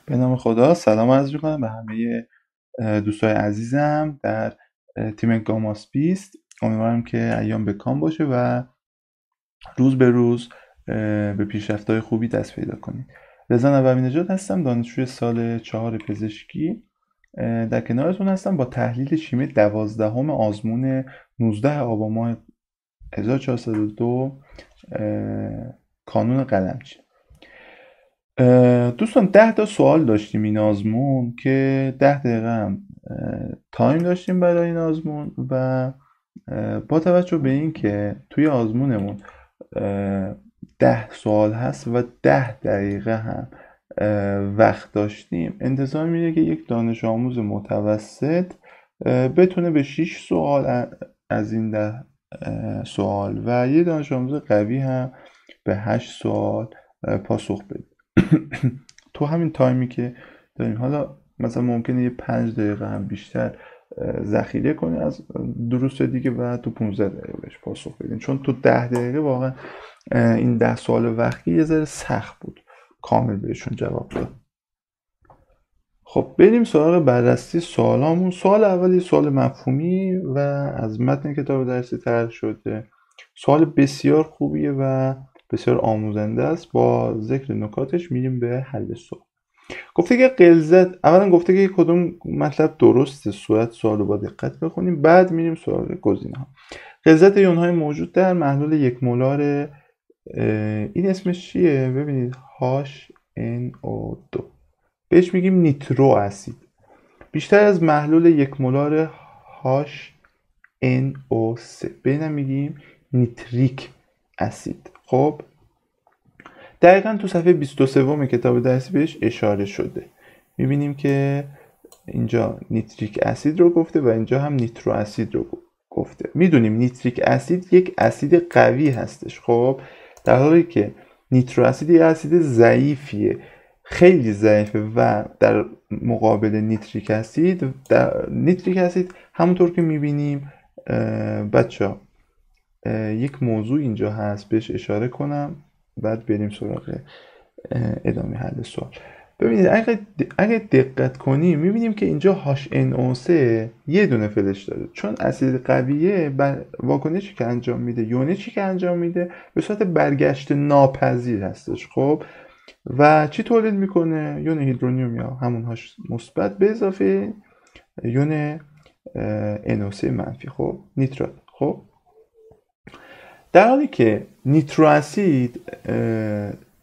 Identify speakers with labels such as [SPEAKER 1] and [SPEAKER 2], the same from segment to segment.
[SPEAKER 1] به نام خدا سلام عرض می‌کنم به همه دوستای عزیزم در تیم گاماس 20. امیدوارم که ایام به کام باشه و روز به روز به پیشرفت‌های خوبی دست پیدا کنید. رضا نبوی نژاد هستم، دانشجوی سال 4 پزشکی. در کنارتون هستم با تحلیل شیمی 12 آزمون 19 آبان ماه 1402 کانون قلمچی. دوستان 10 سوال داشتیم این آزمون که 10 دقیقه هم تایم داشتیم برای این آزمون و با توجه به این که توی آزمونمون 10 سوال هست و 10 دقیقه هم وقت داشتیم، انتظار میره که یک دانش آموز متوسط بتونه به 6 سوال از این 10 سوال و یه دانش آموز قوی هم به 8 سوال پاسخ بده. تو همین تایمی که داریم، حالا مثلا ممکنه یه 5 دقیقه هم بیشتر ذخیره کنی از دروس دیگه و تو 15 دقیقه بهش پاسخ بدین، چون تو 10 دقیقه واقعا این 10 سوال وقتی یه ذره سخت بود کامل بهشون جواب داد. خب بریم سراغ بررسی سوالامون. سوال اولی سوال مفهومی و از متن کتاب درسی طرح شده. سوال بسیار خوبیه و بسیار آموزنده است. با ذکر نکاتش میریم به حل سوال. گفته که غلظت، اولا گفته که کدوم مطلب درسته، صورت سوال رو با دقت بخونیم، بعد میریم سراغ گزینه ها. غلظت یونهای موجود در محلول 1 مولار این اسمش چیه؟ ببینید HNO2 بهش میگیم نیترو اسید. بیشتر از محلول 1 مولار HNO3 به اینم میگیم نیتریک اسید. خب دقیقا تو صفحه 23 کتاب درسی بهش اشاره شده. میبینیم که اینجا نیتریک اسید رو گفته و اینجا هم نیترو اسید رو گفته. میدونیم نیتریک اسید یک اسید قوی هستش، خب در حالی که نیترو اسید یک اسید ضعیفیه، خیلی ضعیفه و در مقابل نیتریک اسید همونطور که میبینیم بچه یک موضوع اینجا هست بهش اشاره کنم بعد بریم سراغ ادامه حل سوال. ببینید اگه دقت کنیم میبینیم که اینجا HNO3 یه دونه فلش داره، چون اسید قویه واکنشی که انجام میده، یونشی که انجام میده به صورت برگشت ناپذیر هستش. خب و چی تولید میکنه؟ یون هیدرونیوم یا همون هاش مثبت به اضافه یون NO3 منفی، خب نیترات. خب در حالی که نیترو اسید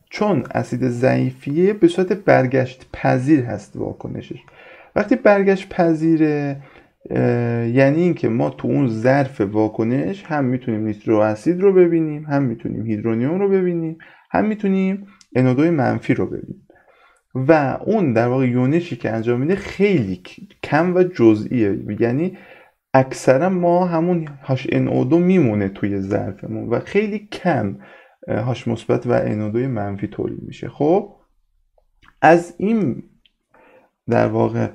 [SPEAKER 1] چون اسید ضعیفیه به صورت برگشت پذیر هست واکنشش. وقتی برگشت پذیره یعنی این که ما تو اون ظرف واکنش هم میتونیم نیترو اسید رو ببینیم، هم میتونیم هیدرونیوم رو ببینیم، هم میتونیم NO2 منفی رو ببینیم و اون در واقع یونشی که انجام میده خیلی کم و جزئیه، یعنی اکثرا ما همون HNO2 میمونه توی ظرفمون و خیلی کم H مثبت و NO2 منفی تولید میشه. خب از این در واقع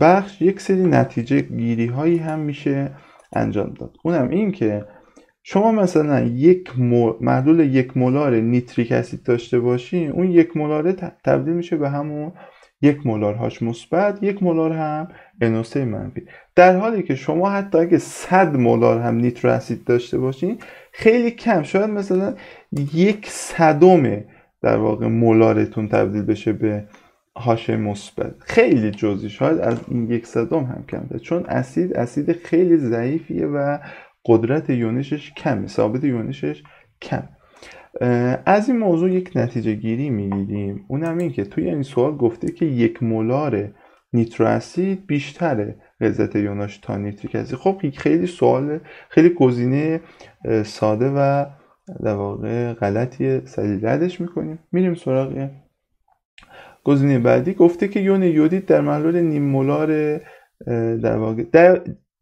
[SPEAKER 1] بخش یک سری نتیجه گیری هایی هم میشه انجام داد. اونم این که شما مثلا محلول 1 مولار نیتریک اسید داشته باشین، اون 1 مولار تبدیل میشه به همون 1 مولار هاش مثبت، 1 مولار هم NO3 منفی. در حالی که شما حتی اگه 100 مولار هم نیترو اسید داشته باشین خیلی کم، شاید مثلا 1/100 در واقع مولارتون تبدیل بشه به هاش مثبت، خیلی جزئی، شاید از این 1/100 هم کمتر، چون اسید خیلی ضعیفیه و قدرت یونشش کمه، ثابت یونشش کم. از این موضوع یک نتیجه گیری میگیریم، اونم این که توی این سوال گفته که 1 مولار نیترو اسید بیشتره غلظت یوناش تا نیتریک اسید. خب خیلی سوال، خیلی گزینه ساده و در واقع غلطیه، سریع ردش میکنیم. میریم سراغ گزینه بعدی. گفته که یون یودید در محلول نیم مولار در واقع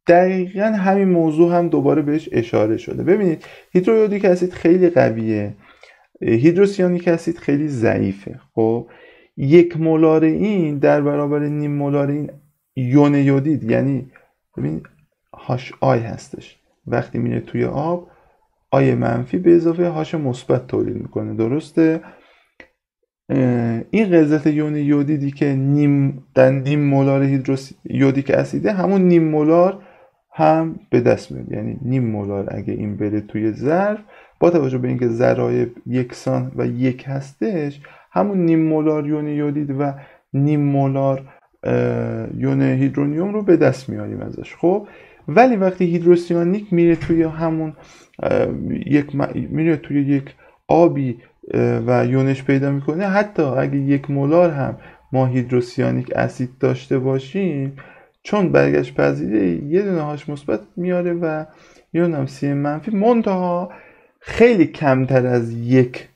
[SPEAKER 1] دقیقا همین موضوع هم دوباره بهش اشاره شده. ببینید هیدرویودیک اسید خیلی قویه، هیدروسیانیک اسید خیلی ضعیفه. خب 1 مولار این در برابر نیم مولار این یون یودید، یعنی ببینید هاش آی هستش، وقتی میره توی آب آی منفی به اضافه هاش مثبت تولید میکنه، درسته؟ این غلظت یون یودیدی که در نیم مولار یودیک اسیده همون نیم مولار هم به دست میاد. یعنی نیم مولار اگه این بره توی ظرف، با توجه به اینکه ضرایب یکسان و یک هستش، همون نیم مولار یون یودید و نیم مولار یون هیدرونیوم رو به دست میاریم ازش. خب ولی وقتی هیدروسیانیک میره توی همون میره توی یک آبی و یونش پیدا میکنه، حتی اگه 1 مولار هم ما هیدروسیانیک اسید داشته باشیم، چون برگشت پذیره یه دونه هاش مثبت میاره و یه دونه هم سی منفی، منتها خیلی کمتر از 1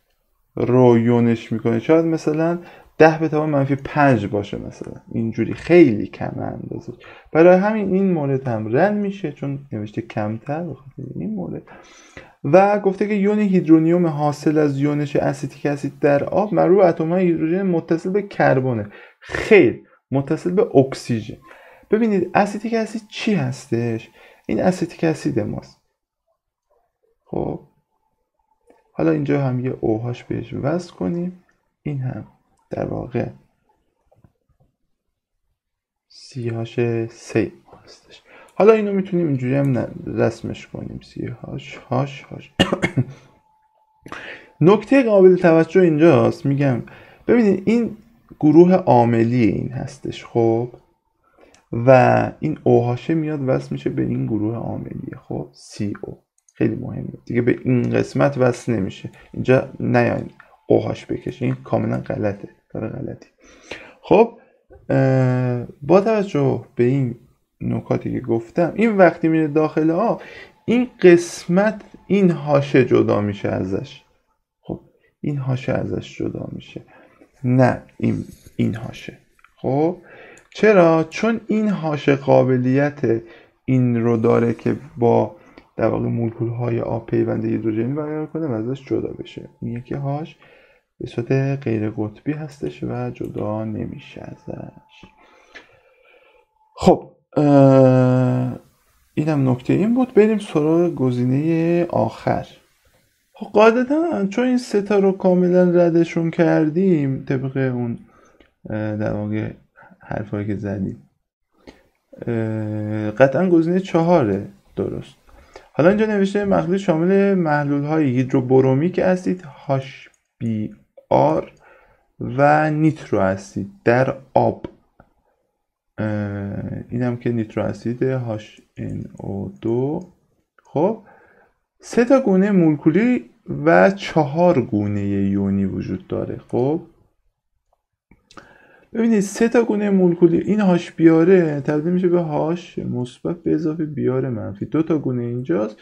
[SPEAKER 1] رو یونش میکنه. شاید مثلا 10 به توان منفی 5 باشه، مثلا اینجوری خیلی کم اندازه. برای همین این مورد هم رد میشه چون نوشته کمتر بخاطر این مورد. و گفته که یون هیدرونیوم حاصل از یونش اسیتیک اسید در آب مربوط به اتم‌های هیدروژن متصل به کربونه، خیر متصل به اکسیژن. ببینید اسیتیک اسید چی هستش؟ این اسیتیک اسید ماست. خب حالا اینجا هم یه اوهاش بهش وصل کنیم، این هم در واقع سی هاش سی هستش. حالا اینو میتونیم اینجوری هم رسمش کنیم، سی هاش. نکته قابل توجه اینجاست، میگم ببینید این گروه عاملی این هستش. خب و این اوهاشه میاد وصل میشه به این گروه عاملیه. خب سی او خیلی مهمه دیگه، به این قسمت وصل نمیشه. اینجا نیاین اوهاش بکشه، این کاملا غلطه، کار غلطی. خب با توجه به این نکاتی که گفتم، این وقتی میره داخل آب، این قسمت این هاشه جدا میشه ازش. خب این هاشه ازش جدا میشه، نه این هاشه. خب چرا؟ چون این هاشه قابلیت این رو داره که با در واقع مولکول های آب پیوند هیدروژنی برقرار کنه و ازش جدا بشه. این یکی هاش به صورت غیر قطبی هستش و جدا نمیشه ازش. خب اینم نکته این بود. بریم سراغ گزینه آخر. خب قاعدتا چون این سه تا رو کاملا ردشون کردیم طبق اون در واقع حرفایی که زدیم، قطعا گزینه 4 درست. حالا اینجا نوشته مخلوط شامل محلول های هیدروبرومیک اسید HBr و نیترو اسید در آب. اینم که نیترو اسید HNO2. خب 3 تا گونه مولکولی و 4 گونه یونی وجود داره. خب ببینید 3 تا گونه مولکولی، این هاش بیاره تبدیل میشه به هاش مثبت به اضافه بیار منفی. 2 تا گونه اینجاست.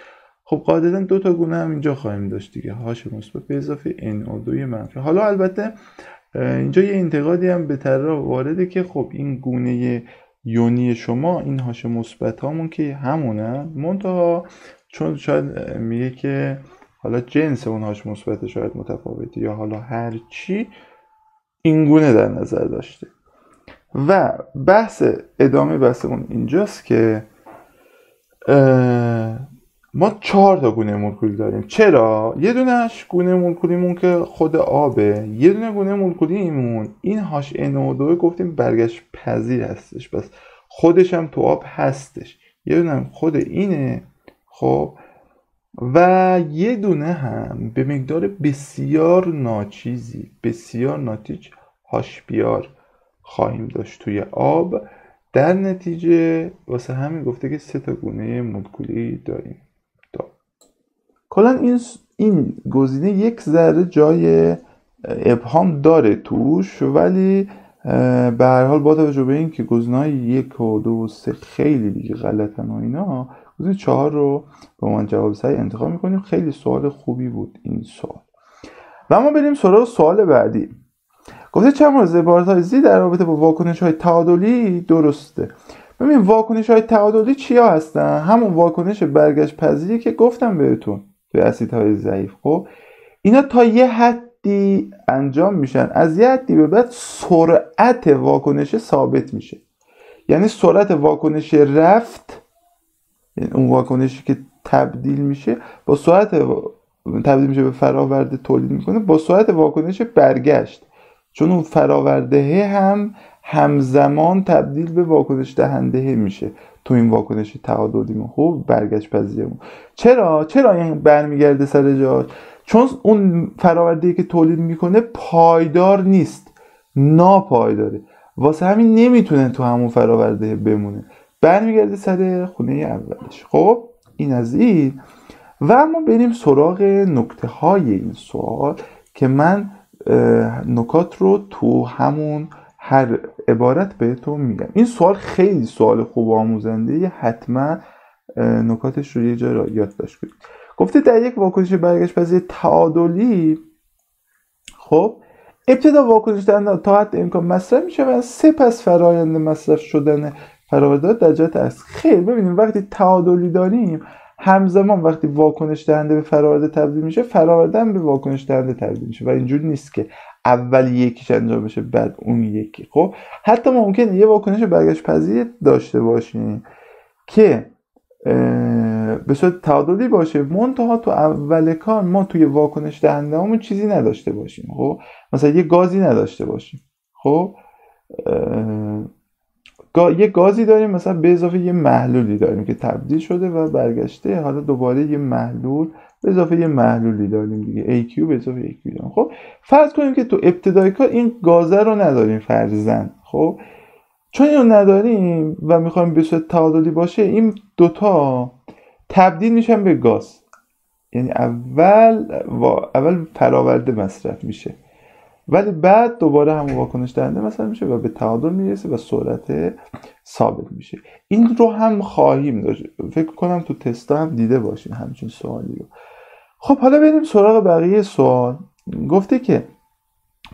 [SPEAKER 1] خب قاعدتا 2 تا گونه هم اینجا خواهیم داشت دیگه، هاش مثبت به اضافه NO2 منفی. حالا البته اینجا یه انتقادی هم به طرح وارده که خب این گونه یونی شما، این هاش مثبت هامون که همونن، منتها چون شاید میگه که حالا جنس اون هاش مثبت شاید متفاوته یا حالا هر چی، این گونه در نظر داشته. و ادامه بحث اون اینجاست که ما 4 تا گونه مولکولی داریم. چرا؟ یه دونش گونه مولکولیمون که خود آبه، یه دونه گونه مولکولیمون این HNO2 گفتیم برگشت پذیر هستش، بس خودش هم تو آب هستش. یه دونه هم خود اینه. خب و یه دونه هم به مقدار بسیار ناچیزی، بسیار ناتیج HBr خواهیم داشت توی آب. در نتیجه واسه همین گفته که 3 تا گونه مولکولی داریم. کلا این گزینه یک ذره جای ابهام داره توش، ولی به هر حال با توجه به این که گزینه‌های 1 و 2 و 3 خیلی دیگه غلطن و اینا، گزینه 4 رو به عنوان جواب صحیح انتخاب میکنیم. خیلی سوال خوبی بود این سوال. و ما بریم سراغ سوال بعدی. گفته چند مورد عبارت‌های زی در رابطه با واکنش‌های تعادلی درسته. ببین واکنش‌های تعادلی چیا هستن؟ همون واکنش برگشت پذیری که گفتم بهتون به اسیدهای ضعیف. خب اینا تا یه حدی انجام میشن، از یه حدی به بعد سرعت واکنش ثابت میشه. یعنی سرعت واکنش رفت، یعنی اون واکنشی که تبدیل میشه با سرعت تبدیل میشه به فراورده تولید میکنه با سرعت واکنش برگشت چون اون فراورده هم همزمان تبدیل به واکنش دهنده میشه تو این واکنش تعادلی خب برگشت پذیریمون. چرا این برمیگرده سر جاش؟ چون اون فراورده‌ای که تولید میکنه پایدار نیست، ناپایداره، واسه همین نمیتونه تو همون فراورده بمونه، برمیگرده سر خونه اولش. خب این از این. و اما بریم سراغ نکته های این سوال که من نکات رو تو همون هر عبارت بهتون میگم. این سوال خیلی سوال خوب و آموزنده، حتما نکاتش رو یه جا یادداشت کنید. گفته در یک واکنش برگشت پذیر تعادلی خب ابتدا واکنش دهنده تا حد امکان مصرف میشه و سپس فرایند مصرف شدن فراورده در جهت اصل. خیر ببینیم وقتی تعادلی داریم همزمان وقتی واکنش دهنده به فراورده تبدیل میشه فراورده هم به واکنش دهنده تبدیل میشه و اینجوری نیست که اول یکیش انجام بشه بعد اون یکی. خب حتی ممکنه یه واکنش برگشت پذیر داشته باشیم که به صورت تعادلی باشه منتها تو اول کار ما توی واکنش دهنده همون چیزی نداشته باشیم. خب مثلا یه گازی نداشته باشیم، خب یه گازی داریم مثلا به اضافه یه محلولی داریم که تبدیل شده و برگشته، حالا دوباره یه محلول به اضافه یه محلولی داریم دیگه، AQ به اضافه AQ داریم. خب فرض کنیم که تو ابتدای کار این گازه رو نداریم فرضاً. خب چون اینو نداریم و میخوایم به صورت تعادلی باشه این دوتا تبدیل میشن به گاز، یعنی اول فراورده مصرف میشه ولی بعد دوباره همون واکنش دهنده مثلا میشه و به تعادل میرسه و سرعت ثابت میشه. این رو هم خواهیم داشت، فکر کنم تو تستا هم دیده باشین همچین سوالی رو. خب حالا بریم سراغ بقیه سوال. گفته که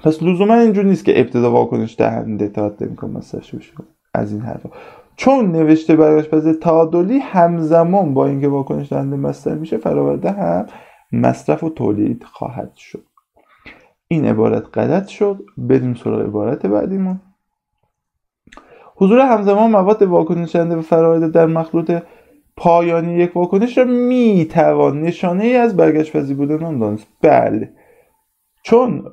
[SPEAKER 1] پس لزوما اینجوری نیست که ابتدا واکنش دهنده تا حد امکان مصرف بشه از این حرفا، چون نوشته برگشت پذیر تعادلی همزمان با اینکه واکنش دهنده مصرف میشه فراورده هم مصرف و تولید خواهد شد. این عبارت غلط شد. بریم سراغ عبارت بعدیمون. حضور همزمان مواد واکنش دهنده و فراورده در مخلوط پایانی یک واکنش را میتوان نشانه ای از برگشت پذیر بودن آن دانست. بله، چون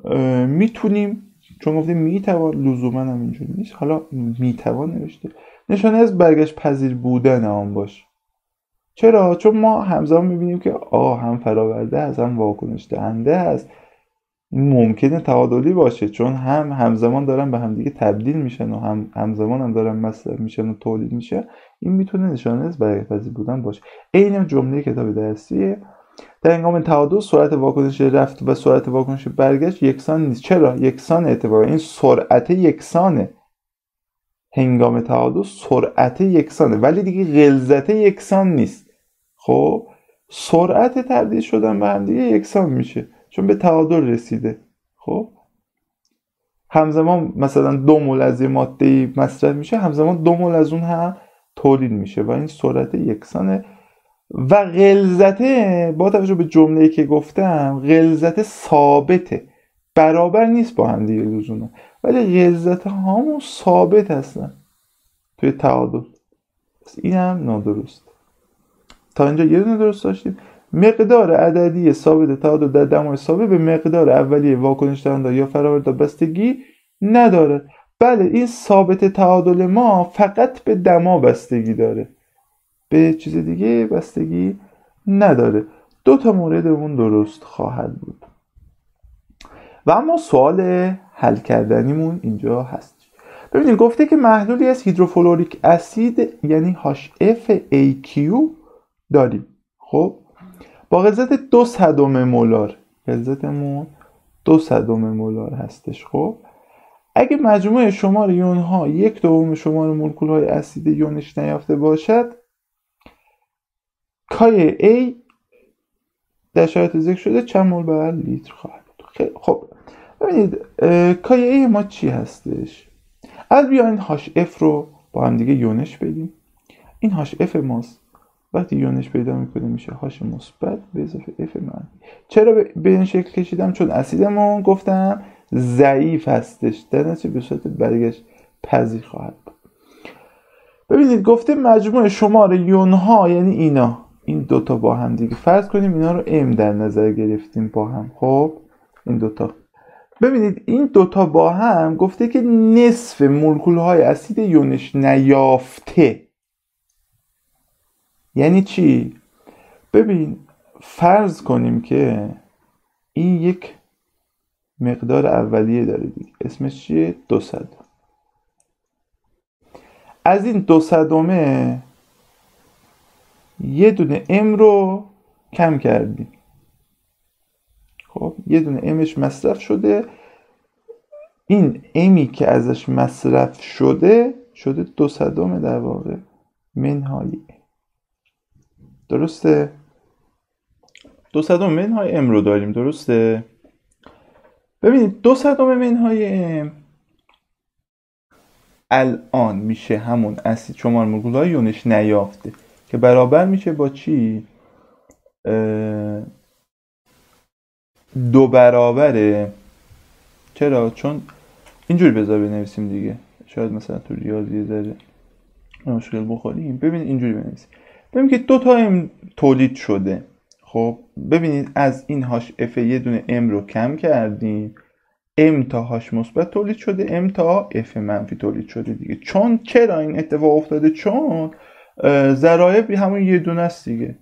[SPEAKER 1] میتونیم، چون گفتیم میتوان لزوما هم اینجوری نیست، حالا میتوان نوشته نشانه از برگشت پذیر بودن آن باشه. چرا؟ چون ما همزمان میبینیم که هم فراورده هست هم واکنش دهنده هست. این ممکنه تعادلی باشه چون هم همزمان دارن به همدیگه تبدیل میشن و همزمان هم دارن مصرف میشن و تولید میشه. این میتونه نشانه از برگشت پذیر بودن باشه. این جمله کتاب درسیه. در هنگام تعادل سرعت واکنش رفت و سرعت واکنش برگشت یکسان نیست. چرا؟ یکسان اتفاقا این سرعت یکسانه. هنگام تعادل سرعت یکسانه ولی دیگه غلظت یکسان نیست. خب سرعت تبدیل شدن به هم دیگه یکسان میشه چون به تعادل رسیده. خب همزمان مثلا 2 مول از یه ماده مصرف میشه، همزمان 2 مول از اون هم تولید میشه و این سرعت یکسانه. و غلظت با توجه به جمله‌ای که گفتم غلظت ثابته، برابر نیست با هم دیگه لزوما، ولی غلظت هامون ثابت هستن توی تعادل. پس این هم نادرست. تا اینجا یه دونه درست داشتیم. مقدار عددی ثابت تعادل در دمای ثابت به مقدار اولیه واکنش دهنده یا فراورده بستگی نداره. بله، این ثابت تعادل ما فقط به دما بستگی داره، به چیز دیگه بستگی نداره. 2 تا موردمون درست خواهد بود. و اما سوال حل کردنیمون اینجا هست. ببینید گفته که محلولی از هیدروفلوریک اسید یعنی HFAQ داریم. خب با غلظت 200 مولار، غلظتمون 200 مولار هستش. خب اگه مجموع شمار یون ها 1/2 شمار مولکول های اسید یونش نیافته باشد، کای A در شرایط ذکر شده چند مول بر لیتر خواهد بود. خب ببینید کای A ما چی هستش؟ از بیاین HF رو با هم دیگه یونش بدیم. این HF ماست. وقتی یونش پیدا میکنه میشه H مثبت به اضافه F منفی. چرا به این شکل کشیدم؟ چون اسیدمون گفتم ضعیف هستش، در نتیجه به صورت برگشت پذیر خواهد بود. ببینید گفته مجموع شمار یون ها یعنی اینا، این دوتا با هم دیگه فرض کنیم اینا رو M در نظر گرفتیم با هم. خب این دوتا ببینید این دوتا با هم گفته که نصف مولکول های اسید یونش نیافته. یعنی چی؟ ببین فرض کنیم که این یک مقدار اولیه داره دیگه، اسمش چیه؟ 200. از این 200 یه دونه ام رو کم کردیم. خب یه دونه امش مصرف شده، این امی که ازش مصرف شده 200 در واقع منهای، درسته؟ 200 منهای ام رو داریم، درسته؟ ببینید 200 منهای ام الان میشه همون اسید شمار مولکول‌های یونش نیافته که برابر میشه با چی؟ 2 برابره. چرا؟ چون اینجوری بذار بنویسیم دیگه، شاید مثلا تو ریاضی ذره مشکل بخوریم. ببینید اینجوری بنویسیم، ببینید که 2 تا ام تولید شده. خب ببینید از این هاش اف یه دونه ام رو کم کردیم، ام تا هاش مثبت تولید شده، ام تا اف منفی تولید شده دیگه. چون چرا این اتفاق افتاده؟ چون ضرایب همون یه دونه است دیگه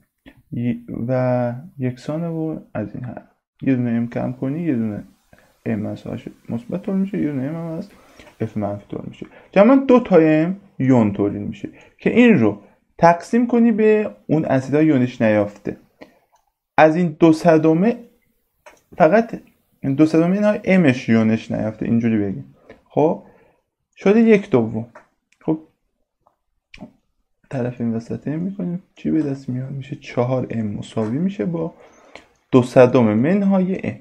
[SPEAKER 1] و یکسانه و از این حرف. یه دونه ام کم کنی یه دونه ام از هاش مثبت تولید میشه، یه دونه ام هم از اف منفی تولید میشه، جمعاً 2 تا ام یون تولید میشه که این رو تقسیم کنی به اون اسیدهای یونش نیافته. از این 200 فقط 200 اینها امش یونش نیافته، اینجوری بگیم. خب شده 1/2. خب طرف این وسط ام میکنیم، چی به دست میاد؟ میشه 4 ام مساوی میشه با 200 منهای ام.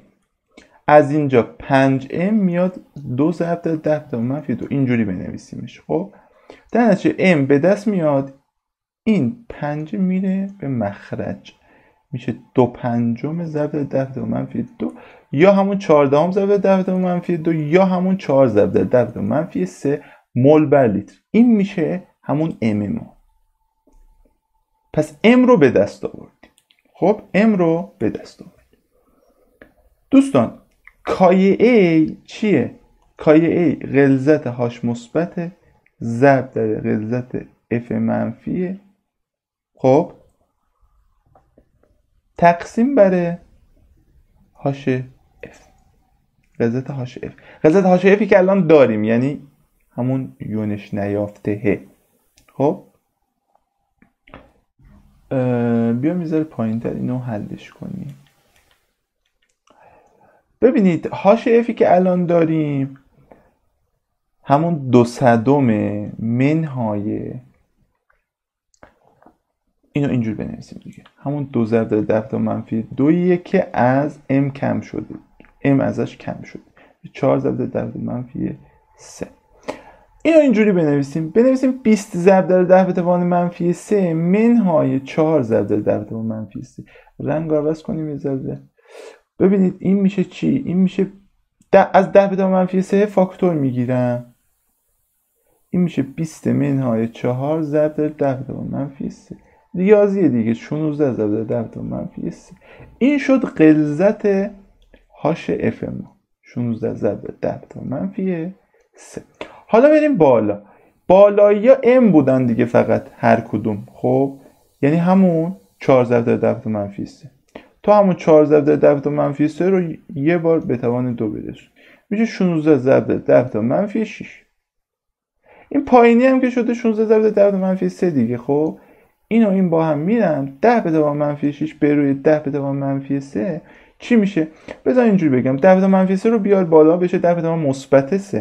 [SPEAKER 1] از اینجا 5 ام میاد 2 ضرب در 10⁻²، اینجوری بنویسیمش. خب در نتیجه ام به دست میاد، این 5 میره به مخرج، میشه 2/5 ضرب در 10⁻²، یا همون 14 ضرب در 10⁻²، یا همون 4 ضرب در 10⁻³ مول بر لیتر. این میشه همون ام ما. پس ام رو به دست آوردیم. خب ام رو به دست آوردیم. دوستان کای A چیه؟ کای A غلظت هاش مثبت ضرب در غلظت اف منفیه. خب تقسیم بر هاش اف، غلظت هاش اف. غلظت هاش افی که الان داریم یعنی همون یونش نیافته. خب بیا میذاره پایین تر اینو حلش کنیم. ببینید هاش افی که الان داریم همون 200 منهای، اینو اینجور بنویسیم دیگه، همون 2 ضرب در 10⁻² که از ام کم شده، ام ازش کم شده، 4 ضرب در 10⁻³ اینو اینجوری بنویسیم 20 ضرب در 10⁻³ منهای 4 ضرب در 10⁻³ رنگ عوض کنیم یه ذره. ببینید این میشه چی؟ این میشه از 10⁻³ فاکتور میگیرم، این میشه 20 منهای 4 ضرب در 10⁻³ ریاضیه دیگه، 16 ضرب در 10⁻³. این شد غلظت هاش اف ما، 16 ضرب در 10⁻³. حالا بریم بالایی ها ام بودن دیگه فقط هر کدوم. خب یعنی همون 4 ضرب در 10⁻³. تو همون 4 ضرب در 10⁻³ رو یه بار به توان 2 برسون، میشه 16 ضرب در 10⁻6. این پایینی هم که شده 16 ضرب در 10⁻³ دیگه. خب این و این با هم میرن 10⁻6 به روی 10⁻³ چی میشه؟ بذار اینجوری بگم، 10⁻³ رو بیار بالا بشه 10⁻³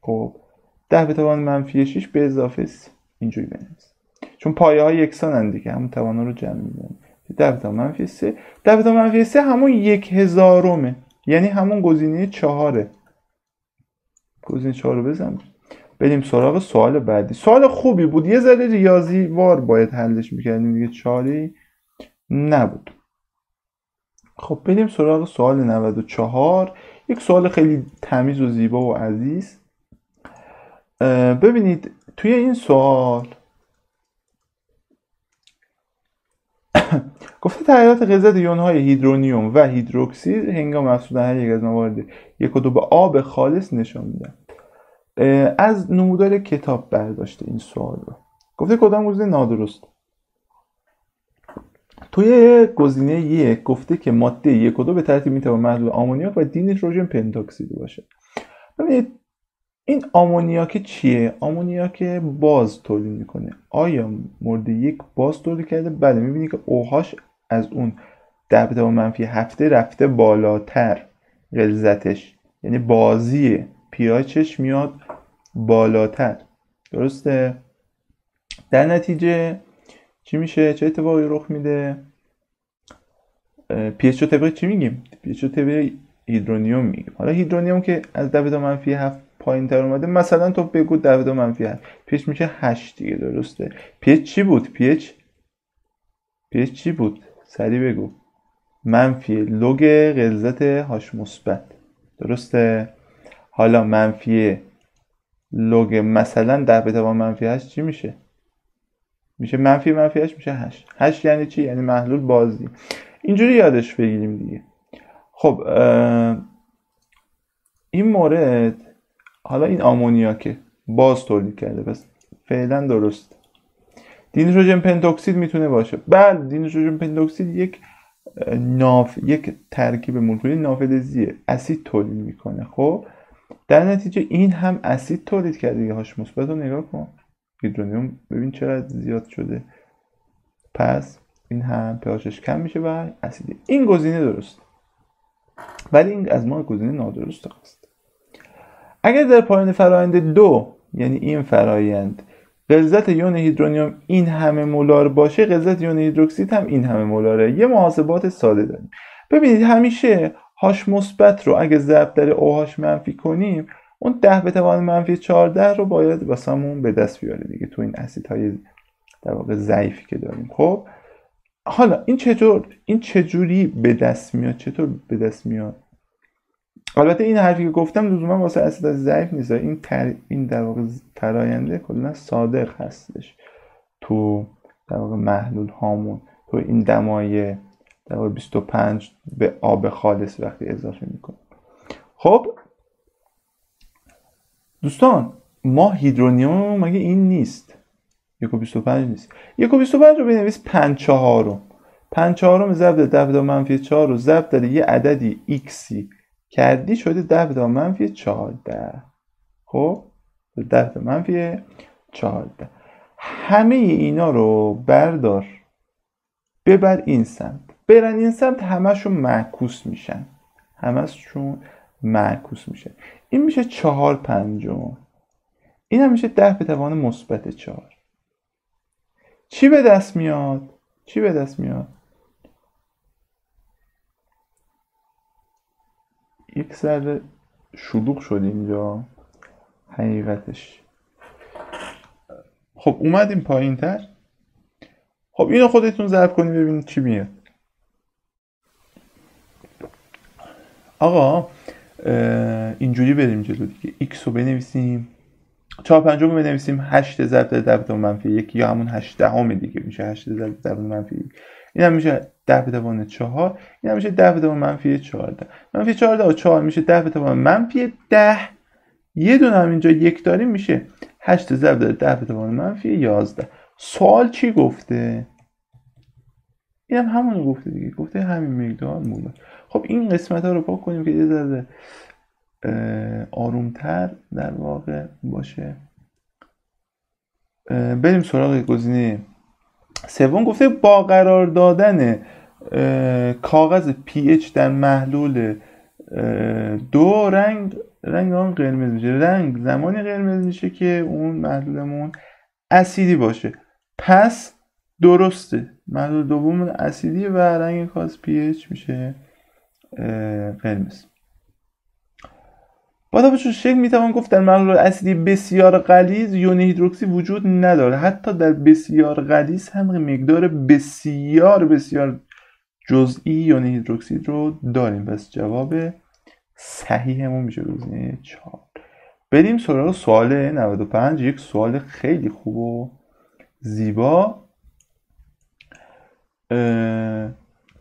[SPEAKER 1] خب 10⁻6 به اضافه 3 اینجوری بنویس، چون پایه ها یکسانن دیگه، همون توان رو جمع می‌کنیم. 10⁻3 10⁻3 همون 1/1000، یعنی همون گزینه 4. گزینه 4 رو بزن. بریم سراغ سوال بعدی. سوال خوبی بود، یه ذره ریاضی وار باید حلش میکردیم دیگه، چاره‌ای نبود. خب بریم سراغ سوال 94. یک سوال خیلی تمیز و زیبا و عزیز. ببینید توی این سوال گفته تغییرات غلظت یون‌های هیدرونیوم و هیدروکسید هنگام افزودن هر یک از موارد 1 و 2 به آب خالص نشان میدن. از نمودار کتاب برداشته این سوال رو. گفته کدام گزینه نادرست؟ توی گزینه 1 گفته که ماده 1 و 2 به ترتیب میتوان محلول آمونیاک و دینیتروژن پنتاکسید باشه. ببینید این آمونیاک چیه؟ آمونیاک باز تولید میکنه. آیا مورد 1 باز تولید کرده؟ بله، میبینی که OH از اون 10⁻7 رفته بالاتر غلظتش، یعنی بازی pHش میاد بالاتر. درسته؟ در نتیجه چی میشه؟ چه اتفاقی رخ میده؟ pH رو طبق چی میگیم؟ pH رو طبق هیدرونیوم میگیم. حالا هیدرونیوم که از 10⁻7 پایین تر اومده، مثلا تو بگو 10⁻7 pH میشه 8 دیگه. درسته؟ pH چی بود؟ pH چی بود؟ سریع بگو. منفی لوگ غلظت H مثبت. درسته؟ حالا منفی لوگ مثلا 10⁻8 چی میشه؟ میشه منفی 8 میشه 8. 8 یعنی چی؟ یعنی محلول بازی. اینجوری یادش بگیریم دیگه. خب این مورد، حالا این آمونیاکه باز تولید کرده، پس فعلا درست. دینیتروژن پنتاکسید میتونه باشه. بله، دینیتروژن پنتاکسید یک ترکیب مولکولی نافلزیه، اسید تولید میکنه. خب در نتیجه این هم اسید تولید کرده دیگه. H مثبت رو نگاه کن، هیدرونیوم ببین چقدر زیاد شده، پس این هم pHش کم میشه و اسیده. این گزینه درست، ولی این از ما گزینه نادرست است. اگر در پایان فرآیند 2، یعنی این فرآیند، غلظت یون هیدرونیوم این همه مولار باشه، غلظت یون هیدروکسید هم این همه مولاره. یه محاسبات ساده داریم. ببینید همیشه H مثبت رو اگه ضرب در OH منفی کنیم، اون 10⁻14 رو باید واسمون به دست بیاره دیگه تو این اسیدهای در واقع ضعیفی که داریم. خب حالا این چجوری به دست میاد؟ چطور به دست میاد؟ البته این حرفی که گفتم لزوما واسه اسید ضعیف نیست. این در واقع فراینده کلا صادق هستش تو در واقع محلول هامون، تو این دمای در واقع 25 به آب خالص وقتی اضافه میکنیم. خب دوستان، ما هیدرونیوم مگه این نیست؟ 1.25 نیست. 1.25 رو بنویس 5/4. 5/4 ضرب در 10⁻4 رو ضرب در یه عددی ایکسی کردی شده 10⁻14. خب 10⁻14. همه اینا رو بردار ببر این سمت. برن این سمت، همشون معکوس میشن. این میشه 4/5. این هم میشه 10⁻⁻4. چی به دست میاد؟ یک ذره شلوغ شد اینجا حقیقتش. خب اومدیم پایین تر. خب اینو خودتون ضرب کنید ببینید چی میاد. آقا اینجوری بریم جلو دیگه. x رو بنویسیم، 4/5 رو بنویسیم 8 ضرب در 10⁻1 یا همون 8 دیگه میشه 8 ضرب در 10⁻1. این هم میشه 10⁻4. این هم میشه 10⁻14. -14 و 4 میشه 10⁻10. یه دونه هم اینجا یک داریم، میشه 8 ضرب در 10⁻11. سوال چی گفته؟ این هم همونو گفته دیگه. گفته همین مقدار مولار. خب این قسمت ها رو پاک کنیم که یه ذره آرومتر در واقع باشه. بریم سراغ گزینه سوم. گفته با قرار دادن کاغذ pH در محلول 2 رنگ آن قرمز میشه. رنگ زمانی قرمز میشه که اون محلولمون اسیدی باشه. پس درسته، محلول دوم اسیدی و رنگ کاغذ pH میشه قرمز. با توجه شکل میتوان گفت در محلول اسیدی بسیار غلیظ یون هیدروکسی وجود نداره. حتی در بسیار غلیظ هم مقدار بسیار جزئی یون هیدروکسید رو داریم. پس جواب صحیحمون میشه گزینه 4. بریم سراغ سوال 95. یک سوال خیلی خوب و زیبا.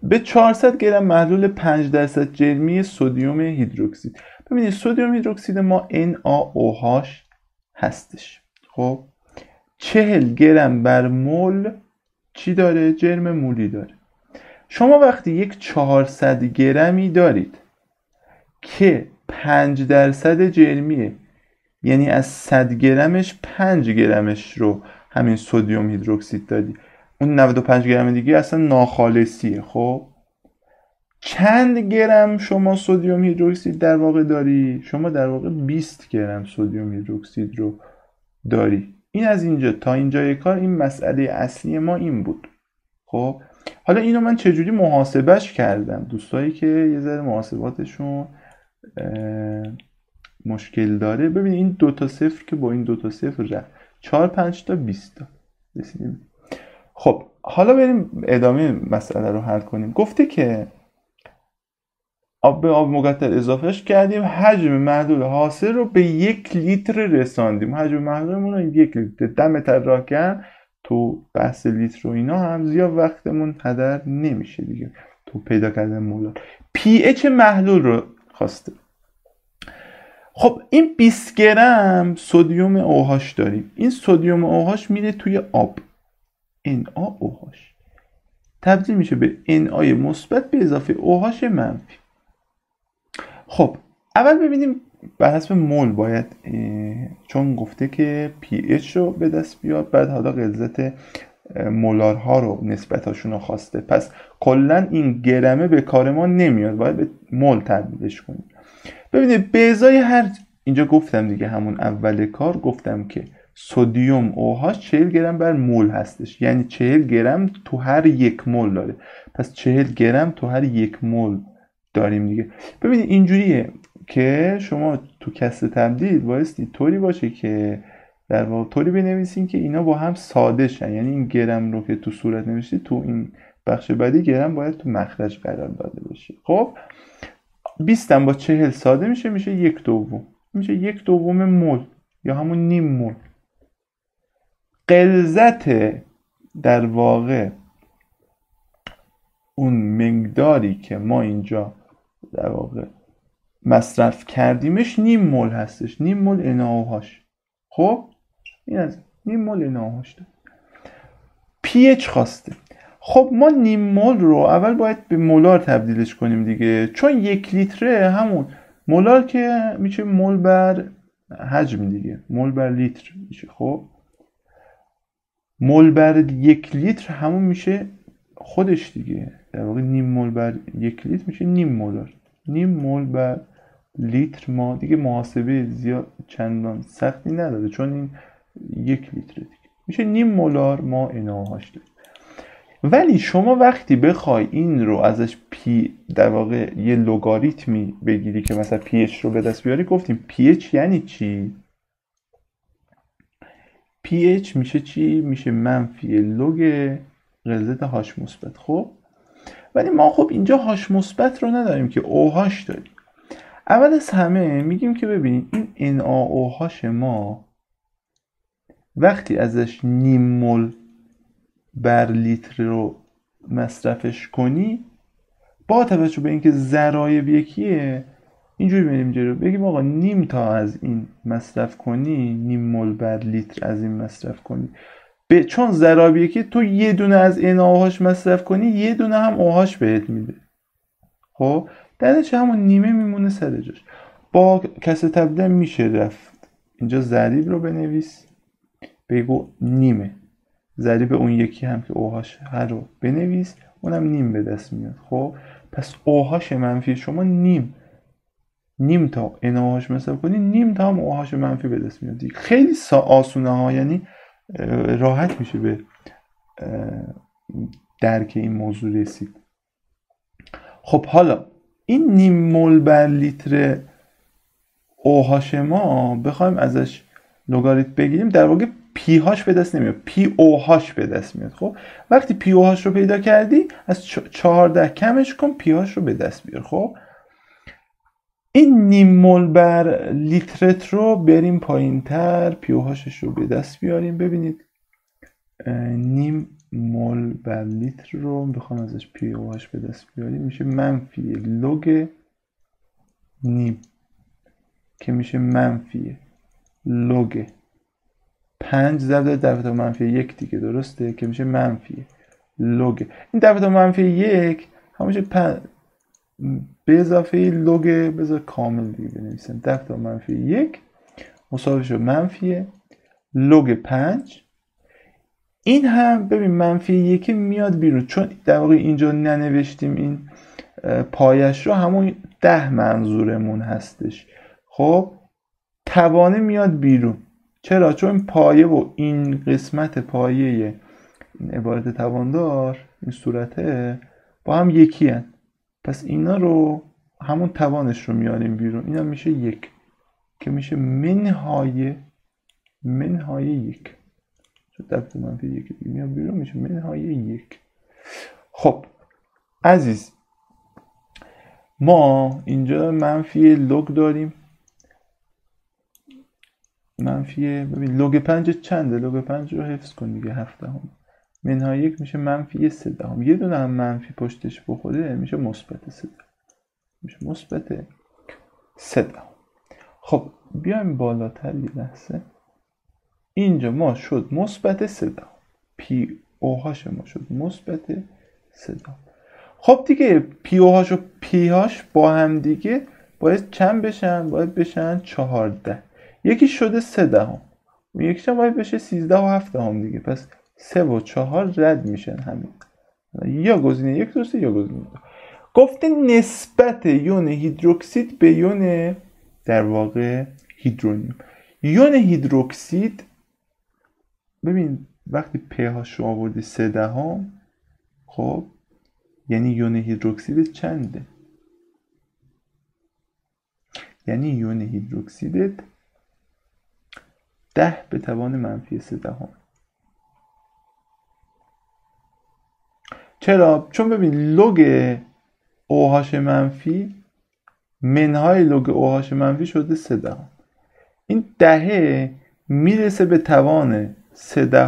[SPEAKER 1] به 400 گرم محلول 5% جرمی سدیم هیدروکسید. ببینید سدیم هیدروکسید ما NaOH هستش. خب 40 گرم بر مول چی داره؟ جرم مولی داره. شما وقتی یک 400 گرمی دارید که 5% جرمیه، یعنی از 100 گرمش 5 گرمش رو همین سدیم هیدروکسید دادی، اون 95 گرم دیگه اصلا ناخالصیه. خب چند گرم شما سدیم هیدروکسید در واقع داری؟ شما در واقع 20 گرم سدیم هیدروکسید رو داری. این از اینجا تا اینجای کار این مسئله اصلی ما این بود. خب حالا اینو من چجوری محاسبهش کردم؟ دوستایی که یه ذره محاسباتشون مشکل داره، ببین این 2 تا 0 که با این 2 تا 0 رفت 4 5 تا 20 تا رسیدیم. خب حالا بریم ادامه مسئله رو حل کنیم. گفته که آب به آب مقطر اضافهش کردیم، حجم محلول حاصل رو به 1 لیتر رساندیم. حجم محلولمون رو 1 لیتر. دمتر راه کن تو بحث لیتر و اینا هم زیاد وقتمون هدر نمیشه دیگه تو پیدا کردن مولار. پی اچ محلول رو خواسته. خب این 20 گرم سدیم OH داریم. این سدیم OH میره توی آب، NaOH تبدیل میشه به Na مثبت به اضافه OH منفی. خب اول ببینیم بر حسب مول باید، چون گفته که pH رو به دست بیار، بعد حالا غلظت مولارها رو نسبتاشون رو خواسته، پس کلا این گرمه به کار ما نمیاد، باید به مول تبدیلش کنیم. ببینید به ازای هر، اینجا گفتم دیگه همون اول کار گفتم که سدیم OH 40 گرم بر مول هستش، یعنی 40 گرم تو هر 1 مول داره، پس 40 گرم تو هر 1 مول داریم دیگه. ببینید اینجوریه که شما تو کسر تبدیل بایستی طوری باشه که در واقع طوری بنویسین که اینا با هم ساده شن، یعنی این گرم رو که تو صورت نوشتی تو این بخش بعدی گرم باید تو مخرج قرار داده بشه. خب 20 با 40 ساده میشه، میشه 1/2، میشه 1/2 مول یا همون نیم مول. غلظت در واقع اون مقداری که ما اینجا در واقع مصرف کردیمش نیم مول هستش، نیم مول NaOH. خب این از نیم مول NaOH داره. pH خواسته. خب ما نیم مول رو اول باید به مولار تبدیلش کنیم دیگه، چون 1 لیتره همون مولار که میشه مول بر حجم دیگه، مول بر لیتر میشه. خب مول بر 1 لیتر همون میشه خودش دیگه، در واقع نیم مول بر 1 لیتر میشه نیم مولار. نیم مول بر لیتر ما دیگه محاسبه زیاد چندان سختی نداره، چون این 1 لیتر دیگه میشه نیم مولار ما NaOH داریم. ولی شما وقتی بخوای این رو ازش در واقع یه لگاریتمی بگیری که مثلا pH رو به دست بیاری، گفتیم pH یعنی چی؟ pH میشه چی؟ میشه منفی لوگ غلظت H مثبت. خب ولی ما خب اینجا H مثبت رو نداریم که OH داریم. اول از همه میگیم که ببین این NaOH ما وقتی ازش نیم مول بر لیتر رو مصرفش کنی، با توجه به اینکه ضرایب یکیه اینجوری بریم جلو، بگیم آقا نیم تا از این مصرف کنی، نیم مول بر لیتر از این مصرف کنی، چون ضرایب یکی تو یه دونه از NaOH مصرف کنی یه دونه هم OH بهت میده. خب در نتیجه همون نیمه میمونه سر جاش. با کسر تبدیل میشه رفت اینجا ضریب رو بنویس، بگو نیمه ضریب اون یکی هم که OH هر رو بنویس، اونم نیم به دست میاد. خب پس OH منفی شما نیم تا NaOH مصرف کنی، نیم تا هم OH منفی به دست میاد. خیلی آسونه ها، یعنی راحت میشه به درک این موضوع رسید. خب حالا این نیم مول بر لیتر OH ما بخوایم ازش لگاریتم بگیریم، در واقع pH به دست نمیاد، POH به دست میاد. خب وقتی POH رو پیدا کردی از 14 کمش کن، pH رو به دست بیار. خب این نیم مول بر لیترت رو بریم پایین تر، pOHش رو به دست بیاریم. ببینید نیم مول بر لیتر رو بخوام ازش پی او هاش به دست بیاریم میشه منفی لوگ نیم که میشه منفی لوگ 5 ضرب در به منفی 1 دیگه، درسته؟ که میشه منفی لوگ این در به منفی 1 همونشه به اضافه لوگ، بذار کامل دیگه بنویسم، در به منفی 1 مساوی شد منفی لوگ 5. این هم ببین منفی 1 میاد بیرون، چون در واقع اینجا ننوشتیم این پایش رو، همون 10 منظورمون هستش. خب توانه میاد بیرون. چرا؟ چون پایه و این قسمت پایه این عبارت تواندار این صورته با هم یکی هن. پس اینا رو همون توانش رو میاریم بیرون. اینا میشه 1 که میشه منهای 1. چون دفت منفی 1 میاد بیرون میشه منهای 1. خب عزیز، ما اینجا منفی لوگ داریم. منفی ببین لوگ 5 چنده؟ لوگ 5 رو حفظ کن دیگه، 7 هم منهای 1 میشه منفی 3 هم. یه دونه هم منفی پشتش بخوره میشه مثبت 3 میشه مثبت 3. خب بیایم بالاتر یه لحظه. اینجا ما شد مثبت 3 پی او هاش ما شد مثبت 3. خب دیگه پی او هاش و پی هاش با هم دیگه باید چند بشن؟ باید بشن 14. یکی شده 3 اون یکیش هم باید بشه 13 و 7 دیگه. پس 3 و 4 رد میشن همین. یا گزینه 1 درسته یا گزینه 2. گفته نسبت یون هیدروکسید به یون در واقع هیدرونیوم. یون هیدروکسید ببین وقتی pH رو آوردی 3، خب یعنی یون هیدروکسید چنده؟ یعنی یون هیدروکسیدت 10 به توان منفی 3. چرا؟ چون ببین لوگ OH منفی منهای لوگ OH منفی شده 3. این 10 میرسه به توان 3.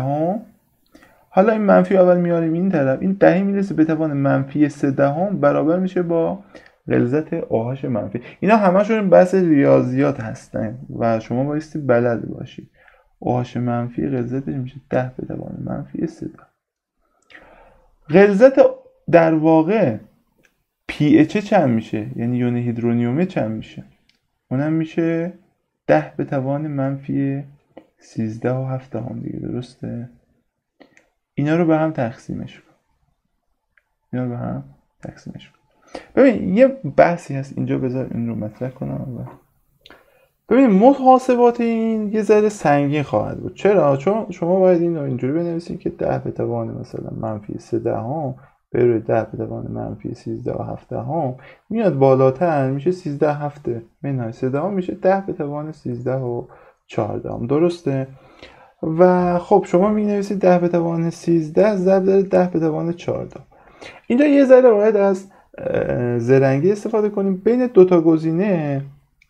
[SPEAKER 1] حالا این منفی اول میاریم این طرف، این 10 میرسه به توان منفی 3 برابر میشه با غلظت OH منفی. اینا همشون بحث ریاضیات هستن و شما بایستی بلد باشید. OH منفی غلظتش میشه 10 به توان منفی 3. غلظت در واقع pH چند میشه؟ یعنی یون هیدرونیوم چند میشه؟ اونم میشه 10 به توان منفی 13 و 7 دیگه، درسته؟ اینا رو به هم تقسیمش کن. ببین یه بحثی هست اینجا، بذار این رو مطرح کنم. ببین محاسبات این یه ذره سنگین خواهد بود. چرا؟ چون شما باید این رو اینجوری بنویسید که 10 به توان مثلا منفی 3 به روی 10 به توان منفی 13 و 7 میاد بالاتر میشه 13 7 منهای 3 میشه 10 به توان 13 و 14. درسته؟ و خب شما می نویسید 10 به توان 13 ضرب در 10 به توان 14. اینجا یه ذره باید از زرنگی استفاده کنیم. بین دوتا گزینه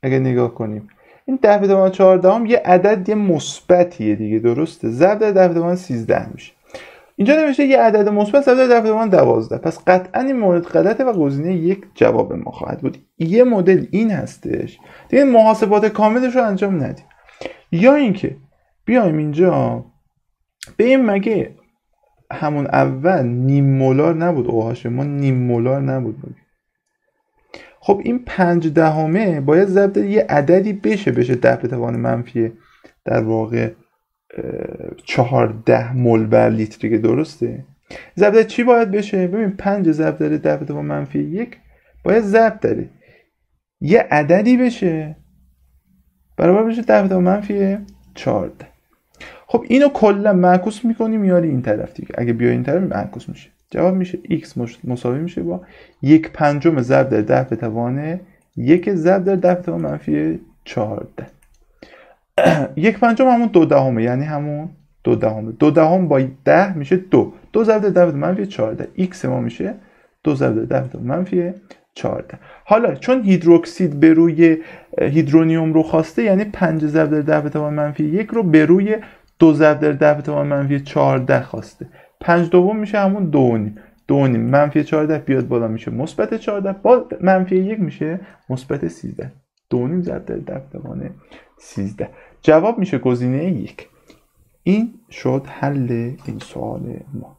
[SPEAKER 1] اگه نگاه کنیم، این 10 به توان 14 یه عدد یه مثبتیه دیگه، درسته؟ ضرب در 10 به توان 13 میشه. اینجا نوشته یه عدد مثبت ضرب در 10 به توان 12. پس قطعا این مورد غلطه و گزینه 1 جواب ما خواهد بود. یه مدل این هستش دیگه، محاسبات کاملش رو انجام ندیم. یا اینکه بیایم اینجا ببین مگه همون اول نیم مولار نبود OH ما؟ نیم مولار نبود مگه؟ خب این 5/10 باید ضرب در یه عددی بشه 10 به توان منفی در واقع 14 مول بر لیتر دیگه، درسته؟ ضرب در چی باید بشه؟ ببین 5 ضرب در 10 به توان منفی 1 باید ضرب در یه عددی بشه برابر بشه 10 به توان منفی 14. خب اینو کلا معکوس میکنی میاری این طرف دیگه. اگه بیای این طرف معکوس میشه، جواب میشه x مساوی میشه با 1/5 ضرب در 10 به توان 1 ضرب در 10 به توان منفی 14. 1/5 همون 2 یعنی همون 2 با 10 میشه 2 ضرب در 10 به توان منفی 14. x ما میشه 2 ضرب در 10 به توان منفی 14. حالا چون هیدروکسید به روی هیدرونیوم رو خواسته، یعنی 5 ضرب در 10 به توان منفی 1 رو به روی 2 ضرب در 10 به توان منفی 14 خواسته. 5 دوم میشه همون 2.5. 2.5 منفی 14 بیاد بالا میشه مثبت 14 با منفی 1 میشه مثبت 13. 2.5 ضرب در توان 13. جواب میشه گزینه 1. این شد حل این سوال ما.